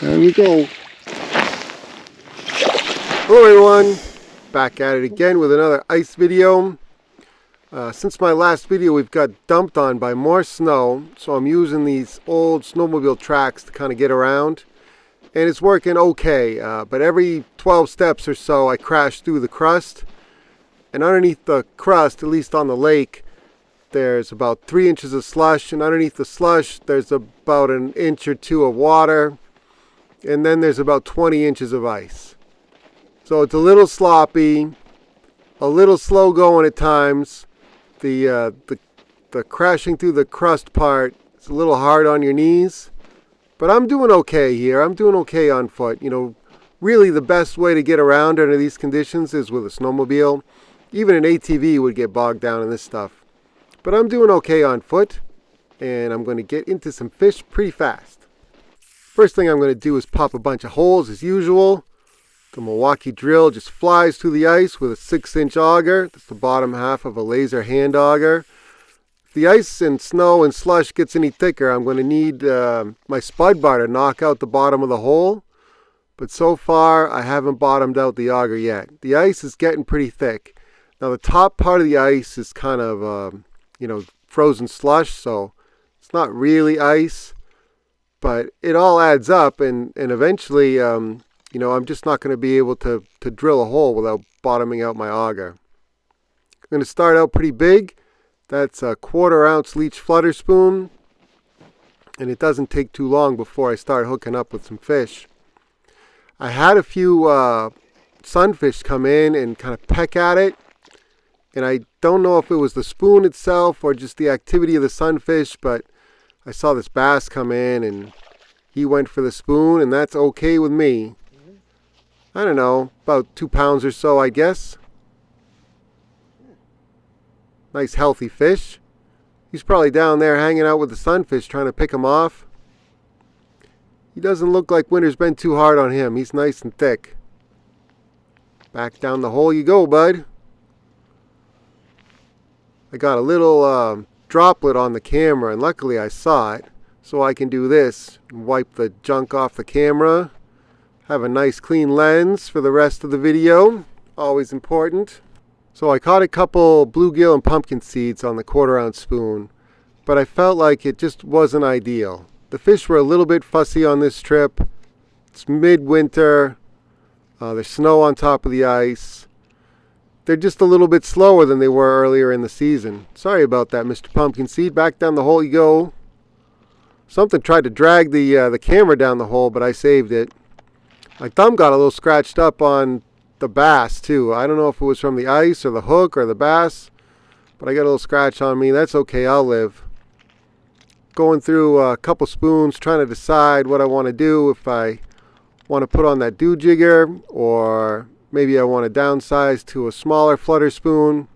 There we go. Hello everyone, back at it again with another ice video. Since my last video we've got dumped on by more snow, so I'm using these old snowmobile tracks to kind of get around. And it's working okay, but every 12 steps or so I crash through the crust. And underneath the crust, at least on the lake, there's about 3 inches of slush. And underneath the slush there's about an inch or two of water. And then there's about 20 inches of ice. So it's a little sloppy, a little slow going at times. The crashing through the crust part is a little hard on your knees. But I'm doing okay here. I'm doing okay on foot. You know, really the best way to get around under these conditions is with a snowmobile. Even an ATV would get bogged down in this stuff. But I'm doing okay on foot. And I'm going to get into some fish pretty fast. First thing I'm going to do is pop a bunch of holes as usual. The Milwaukee drill just flies through the ice with a 6-inch auger. That's the bottom half of a laser hand auger. If the ice and snow and slush gets any thicker, I'm going to need my spud bar to knock out the bottom of the hole. But so far, I haven't bottomed out the auger yet. The ice is getting pretty thick. Now the top part of the ice is kind of, frozen slush, so it's not really ice. But it all adds up, and eventually, I'm just not going to be able to drill a hole without bottoming out my auger. I'm going to start out pretty big. That's a 1/4 ounce leech flutter spoon. And it doesn't take too long before I start hooking up with some fish. I had a few sunfish come in and kind of peck at it. And I don't know if it was the spoon itself or just the activity of the sunfish, but I saw this bass come in and he went for the spoon, and that's okay with me. I don't know, about 2 pounds or so, I guess. Nice healthy fish. He's probably down there hanging out with the sunfish trying to pick him off. He doesn't look like winter's been too hard on him. He's nice and thick. Back down the hole you go, bud. I got a little droplet on the camera, and luckily I saw it, so I can do this and wipe the junk off the camera. Have a nice clean lens for the rest of the video, always important. So I caught a couple bluegill and pumpkin seeds on the 1/4 ounce spoon, but I felt like it just wasn't ideal. The fish were a little bit fussy on this trip. It's midwinter, there's snow on top of the ice. They're just a little bit slower than they were earlier in the season. Sorry about that, Mr. Pumpkin Seed. Back down the hole you go. Something tried to drag the camera down the hole, but I saved it. My thumb got a little scratched up on the bass, too. I don't know if it was from the ice or the hook or the bass, but I got a little scratch on me. That's okay, I'll live. Going through a couple spoons, trying to decide what I want to do. If I want to put on that dew jigger, or maybe I want to downsize to a smaller flutter spoon.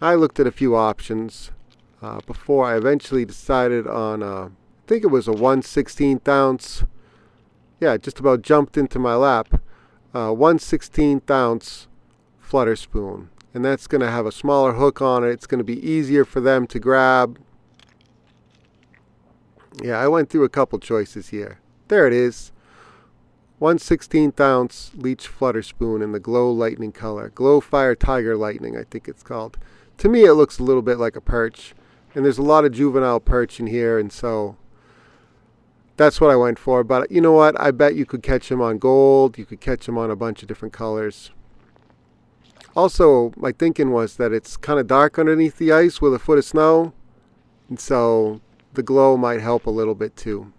I looked at a few options before I eventually decided on, I think it was a 1/16 ounce. Yeah, it just about jumped into my lap. 1/16 ounce flutter spoon. And that's going to have a smaller hook on it. It's going to be easier for them to grab. Yeah, I went through a couple choices here. There it is. 1/16 ounce leech flutter spoon in the Glow Lightning color. Glow Fire Tiger Lightning, I think it's called. To me, it looks a little bit like a perch. And there's a lot of juvenile perch in here, and so that's what I went for. But you know what? I bet you could catch them on gold. You could catch them on a bunch of different colors. Also, my thinking was that it's kind of dark underneath the ice with a foot of snow. And so the glow might help a little bit too.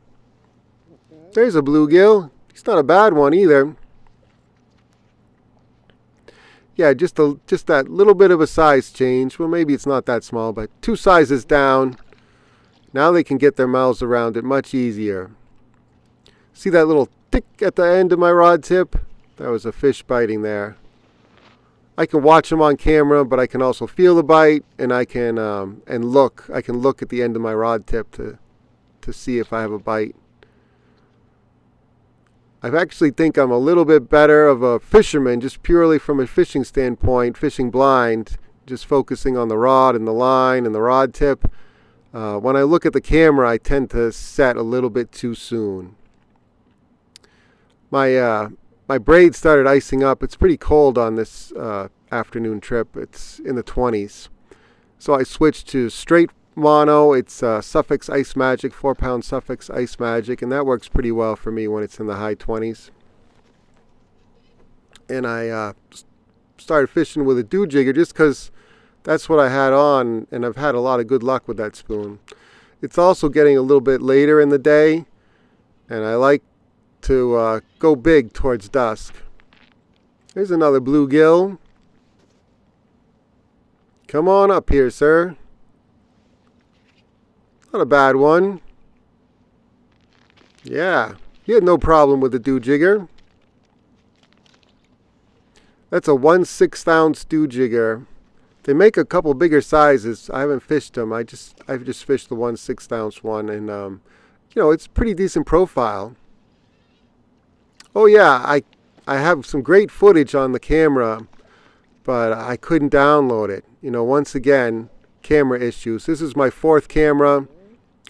There's a bluegill. It's not a bad one either. Yeah, just that little bit of a size change. Well, maybe it's not that small, but 2 sizes down. Now they can get their mouths around it much easier. See that little tick at the end of my rod tip? That was a fish biting there. I can watch them on camera, but I can also feel the bite, and I can look. I can look at the end of my rod tip to see if I have a bite. I actually think I'm a little bit better of a fisherman, just purely from a fishing standpoint, fishing blind, just focusing on the rod and the line and the rod tip. When I look at the camera, I tend to set a little bit too soon. My braid started icing up. It's pretty cold on this afternoon trip. It's in the 20s. So I switched to straight mono. It's Suffix Ice Magic, 4-pound Suffix Ice Magic, and that works pretty well for me when it's in the high 20s. And I started fishing with a dew jigger just because that's what I had on, and I've had a lot of good luck with that spoon. It's also getting a little bit later in the day, and I like to go big towards dusk. There's another bluegill. Come on up here, sir. Not a bad one. Yeah, he had no problem with the dew jigger. That's a 1/6 ounce dew jigger. They make a couple bigger sizes. I haven't fished them. I've just fished the 1/6 ounce one, and you know, it's pretty decent profile. Oh yeah, I have some great footage on the camera, but I couldn't download it. You know, once again, camera issues. This is my 4th camera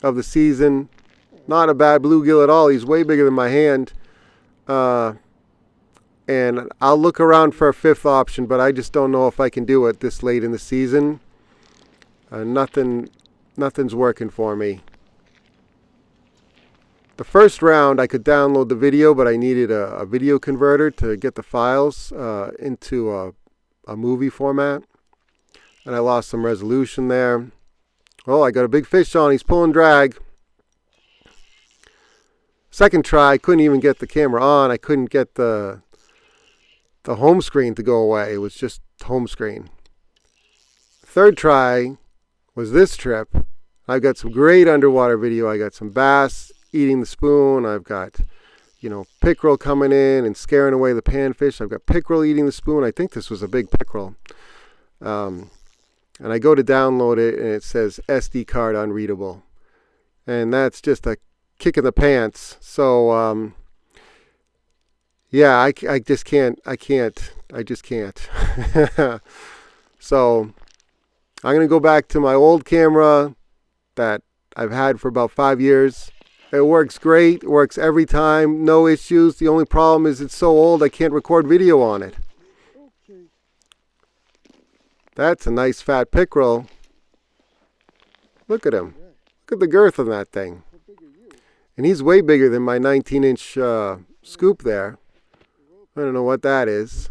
of the season. Not a bad bluegill at all. He's way bigger than my hand. And I'll look around for a 5th option, but I just don't know if I can do it this late in the season. Nothing's working for me. The first round I could download the video, but I needed a video converter to get the files into a movie format. And I lost some resolution there. Oh, I got a big fish on. He's pulling drag. Second try, I couldn't even get the camera on. I couldn't get the home screen to go away. It was just home screen. Third try was this trip. I've got some great underwater video. I got some bass eating the spoon. I've got, you know, pickerel coming in and scaring away the panfish. I've got pickerel eating the spoon. I think this was a big pickerel. And I go to download it, and it says SD card unreadable. And that's just a kick in the pants. So, yeah, I just can't. I just can't. So I'm going to go back to my old camera that I've had for about 5 years. It works great. It works every time. No issues. The only problem is it's so old I can't record video on it. That's a nice fat pickerel. Look at him. Look at the girth on that thing. And he's way bigger than my 19-inch scoop there. I don't know what that is.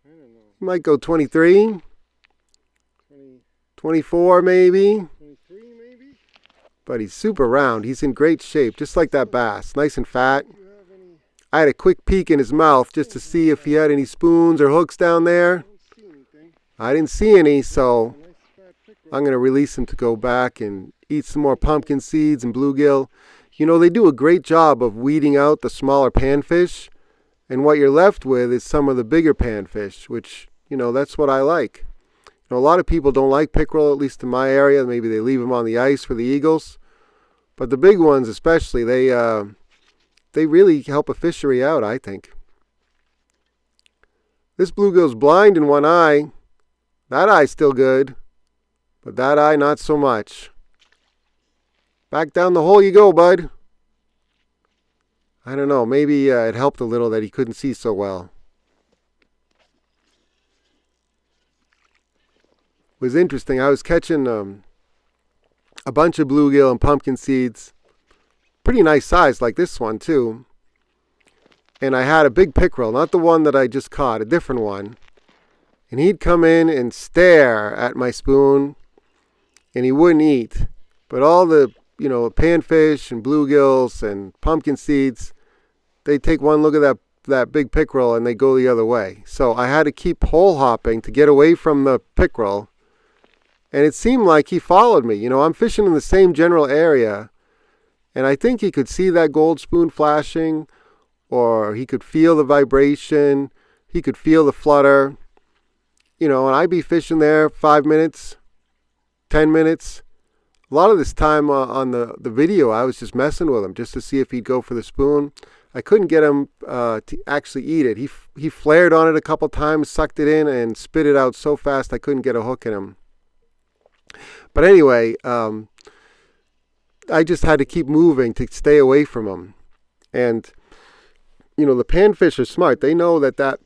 He might go 23, 24 maybe. But he's super round. He's in great shape, just like that bass. Nice and fat. I had a quick peek in his mouth just to see if he had any spoons or hooks down there. I didn't see any, so I'm going to release him to go back and eat some more pumpkin seeds and bluegill. You know, they do a great job of weeding out the smaller panfish. And what you're left with is some of the bigger panfish, which, you know, that's what I like. You know, a lot of people don't like pickerel, at least in my area. Maybe they leave them on the ice for the eagles. But the big ones especially, they really help a fishery out, I think. This bluegill's blind in one eye. That eye's still good, but that eye not so much. Back down the hole you go, bud. I don't know, maybe it helped a little that he couldn't see so well. It was interesting. I was catching a bunch of bluegill and pumpkin seeds. Pretty nice size, like this one too. And I had a big pickerel, not the one that I just caught, a different one. And he'd come in and stare at my spoon, and he wouldn't eat. But all the, you know, panfish and bluegills and pumpkin seeds, they take one look at that big pickerel and they go the other way. So I had to keep hole hopping to get away from the pickerel. And it seemed like he followed me. You know, I'm fishing in the same general area, and I think he could see that gold spoon flashing, or he could feel the vibration, he could feel the flutter. You know, and I'd be fishing there 5 minutes, 10 minutes. A lot of this time on the video, I was just messing with him just to see if he'd go for the spoon. I couldn't get him to actually eat it. He flared on it a couple times, sucked it in, and spit it out so fast I couldn't get a hook in him. But anyway, I just had to keep moving to stay away from him. And the panfish are smart. They know that that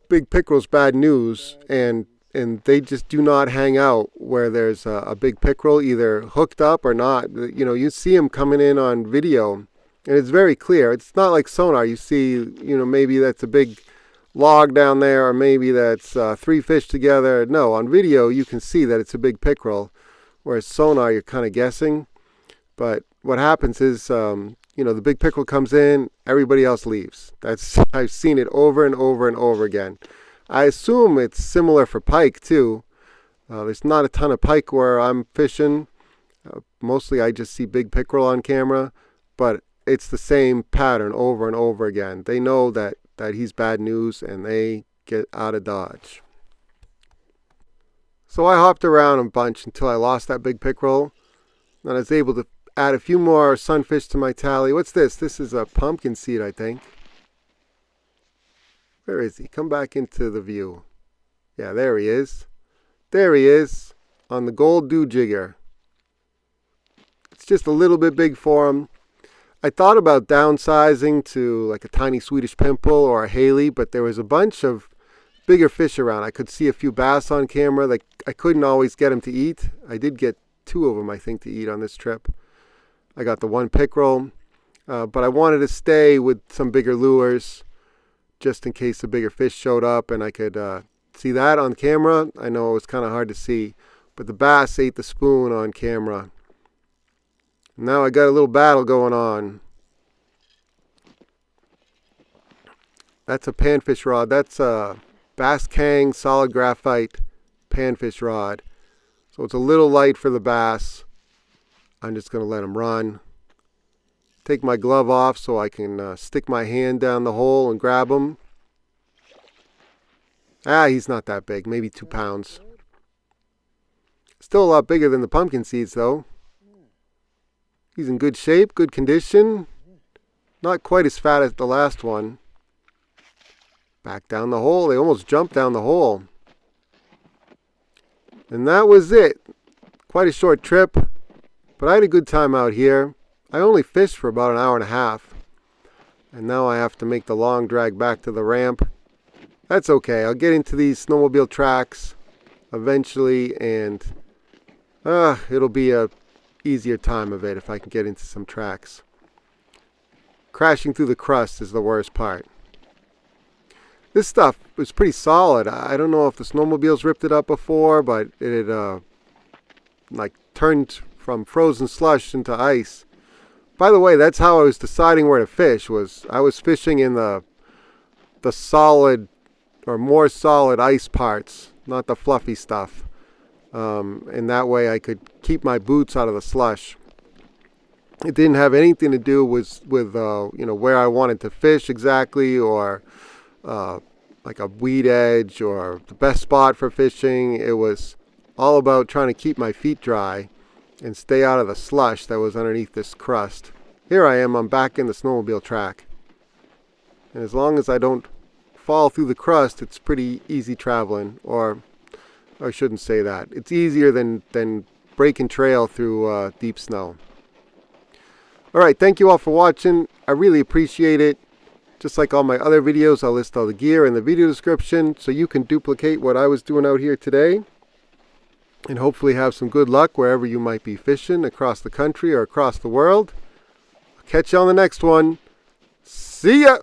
big pickerel's bad news, and they just do not hang out where there's a big pickerel, either hooked up or not. You see them coming in on video, and it's very clear. It's not like sonar. You see, maybe that's a big log down there, or maybe that's 3 fish together. No, on video you can see that it's a big pickerel, whereas sonar you're kind of guessing. But what happens is, the big pickerel comes in, everybody else leaves. I've seen it over and over and over again. I assume it's similar for pike too. There's not a ton of pike where I'm fishing. Mostly I just see big pickerel on camera, but it's the same pattern over and over again. They know that he's bad news, and they get out of Dodge. So I hopped around a bunch until I lost that big pickerel, and I was able to add a few more sunfish to my tally. What's this? This is a pumpkin seed, I think. Where is he? Come back into the view. Yeah, there he is. There he is on the gold dew jigger. It's just a little bit big for him. I thought about downsizing to like a tiny Swedish pimple or a Haley, but there was a bunch of bigger fish around. I could see a few bass on camera. Like, I couldn't always get them to eat. I did get 2 of them, I think, to eat on this trip. I got the 1 pickerel, but I wanted to stay with some bigger lures just in case the bigger fish showed up and I could see that on camera. I know it was kind of hard to see, but the bass ate the spoon on camera. Now I got a little battle going on. That's a panfish rod. That's a Bass Kang solid graphite panfish rod. So it's a little light for the bass. I'm just going to let him run. Take my glove off so I can stick my hand down the hole and grab him. He's not that big. Maybe 2 pounds. Still a lot bigger than the pumpkin seeds, though. He's in good shape, good condition. Not quite as fat as the last one. Back down the hole. They almost jumped down the hole. And that was it. Quite a short trip. But I had a good time out here. I only fished for about an hour and a half. And now I have to make the long drag back to the ramp. That's okay. I'll get into these snowmobile tracks eventually, and it'll be a easier time of it if I can get into some tracks. Crashing through the crust is the worst part. This stuff was pretty solid. I don't know if the snowmobiles ripped it up before, but it had turned from frozen slush into ice. By the way, that's how I was deciding where to fish. I was fishing in the solid or more solid ice parts, not the fluffy stuff. And that way I could keep my boots out of the slush. It didn't have anything to do with where I wanted to fish exactly, or like a weed edge or the best spot for fishing. It was all about trying to keep my feet dry and stay out of the slush that was underneath this crust. Here I am, I'm back in the snowmobile track. And as long as I don't fall through the crust, it's pretty easy traveling. Or I shouldn't say that. It's easier than breaking trail through deep snow. Alright, thank you all for watching. I really appreciate it. Just like all my other videos, I'll list all the gear in the video description so you can duplicate what I was doing out here today. And hopefully have some good luck wherever you might be fishing across the country or across the world. I'll catch you on the next one. See ya!